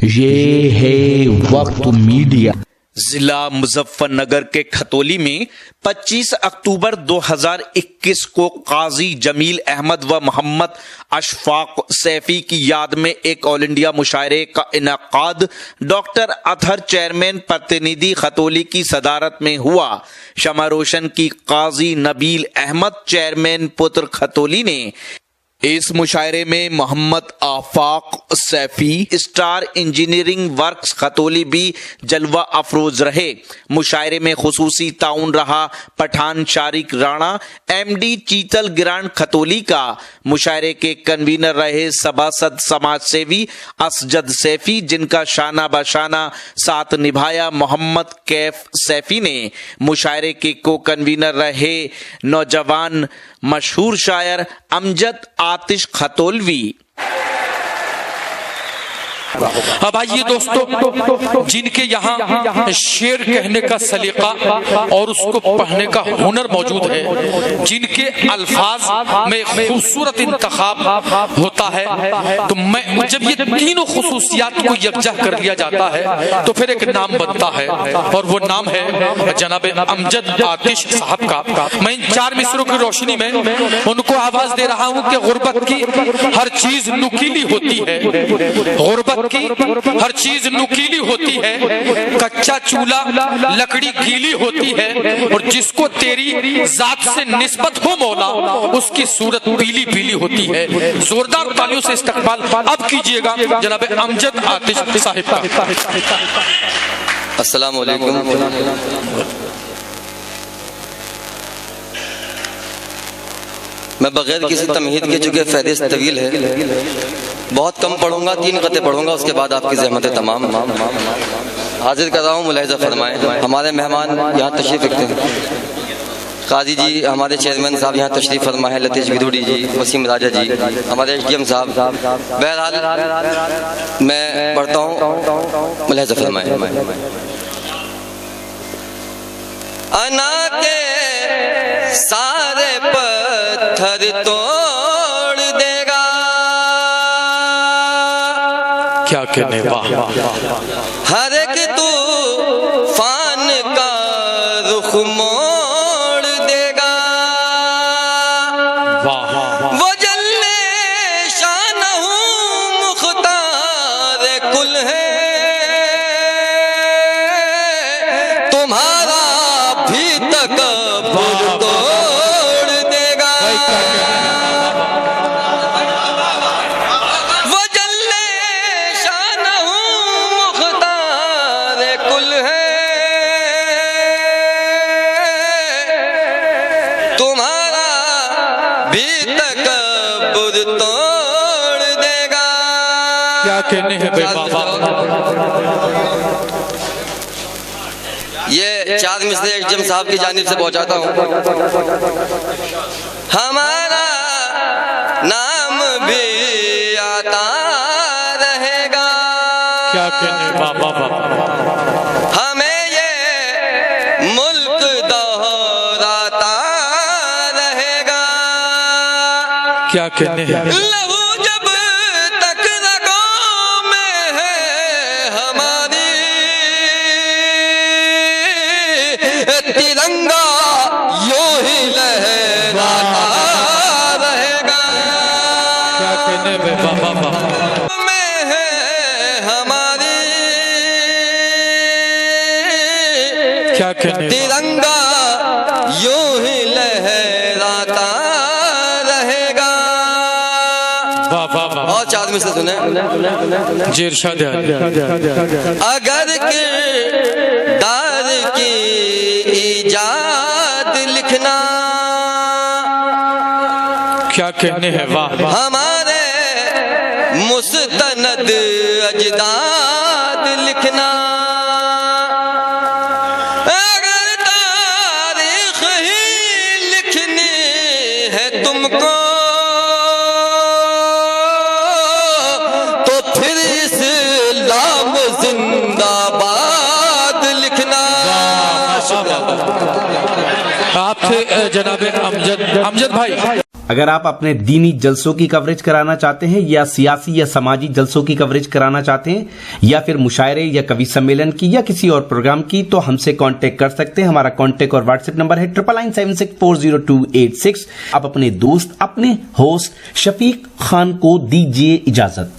ये है वक्त मीडिया। जिला मुजफ्फरनगर के खतौली में 25 अक्टूबर 2021 को काजी जमील अहमद व मोहम्मद अशफाक सैफी की याद में एक ऑल इंडिया मुशायरे का इनेकाद डॉक्टर अतहर चेयरमैन प्रतिनिधि खतौली की सदारत में हुआ। शमा रोशन की काजी नबील अहमद चेयरमैन पुत्र खतौली ने इस मुशायरे में Mohammad Afaq Saifi star engineering works Khatauli भी जलवा अफरोज रहे। मुशायरे में खुसूसी ताउन रहा पठान शारिक राणा एमडी चीतल ग्रांड खतौली का। मुशायरे के कन्वीनर रहे सभासद समाज सेवी असजद सैफी, जिनका शाना बशाना साथ निभाया मोहम्मद कैफ सैफी ने। मुशायरे के को कन्वीनर रहे नौजवान मशहूर शायर अमजद आतिश खतौलवी। अब आइए दोस्तों, जिनके यहाँ शेर कहने का सलीका और उसको पढ़ने का हुनर मौजूद है, जिनके अल्फाज में खूबसूरत इंतखाब होता है, तो मैं जब ये तीनों खुसूसियात को यकजा कर लिया जाता है तो फिर एक नाम बनता है और वो नाम है जनाब अमजद आतिश साहब का। मैं इन 4 मिसरों की रोशनी में उनको आवाज दे रहा हूँ कि गुर्बत की हर चीज नुकीली होती है, गुर्बत की हर चीज नुकीली होती है, कच्चा चूल्हा लकड़ी गीली होती है, और जिसको तेरी जात से निस्बत हो मौला उसकी सूरत पीली पीली होती है। जोरदार तालियों से इस्तकबाल अब कीजिएगा जनाब अमजद आतिश साहिब का। अस्सलाम वालेकुम। मैं बगैर किसी तमहीद के, चूंकि फहरिस्त तवील है, बहुत कम पढ़ूंगा, 3 क़ते पढ़ूंगा, उसके बाद आपकी ज़हमतें तमाम हाजिर कर रहा हूँ। मुलाहिज़ा फरमाएं। हमारे मेहमान यहाँ तशरीफ़ रखते हैं। काजी जी, हमारे चेयरमैन साहब यहाँ तशरीफ़ फरमा है, लतीश गिदोड़ी जी, वसीम राजा जी, हमारे SDM साहब। बहरहाल मैं पढ़ता हूँ, मुलाहिज़ा फरमाएं। अना के सारे पत्थर तोड़ देगा, क्या कहने, वाह। हर एक तूफान का रुख मोड़ देगा, वो जल्ले शान हूँ मुख्तार कुल है, तुम्हारा भी तकब्बुर तोड़ देगा, वो जल्ले शान हूँ मुख्तार कुल है, तुम्हारा भी तकब्बुर तोड़ देगा। क्या कहने हैं बे बाबा। ये 4 मिसरे SDM साहब की जानिब से पहुंचाता हूँ। हमारा नाम भी आता रहेगा, क्या कहने बाबा। हमें ये मुल्क दोहराता रहेगा, क्या कहने हैं। लहू जब तक रगों में है हमारी, तिरंगा यूं ही लहराता रहेगा, क्या कहने बे बाबा। में है हमारी, क्या कहने, तिरंगा यूं ही लहराता रहेगा। और 4 में से सुने जी इरशाद है। अगर किरदार की इजाद लिखना, क्या कहने हैं, वाह। हमारे मुस्तनद अजदाद लिखना, अगर तारीख ही लिखनी है तुमको, तो फिर इस्लाम जिंदाबाद लिखना। आपसे जनाब अमजद भाई, अगर आप अपने दीनी जलसों की कवरेज कराना चाहते हैं या सियासी या समाजी जलसों की कवरेज कराना चाहते हैं या फिर मुशायरे या कवि सम्मेलन की या किसी और प्रोग्राम की, तो हमसे कांटेक्ट कर सकते हैं। हमारा कांटेक्ट और व्हाट्सएप नंबर है 9976400286। आप अपने दोस्त, अपने होस्ट शफीक खान को दीजिए इजाजत।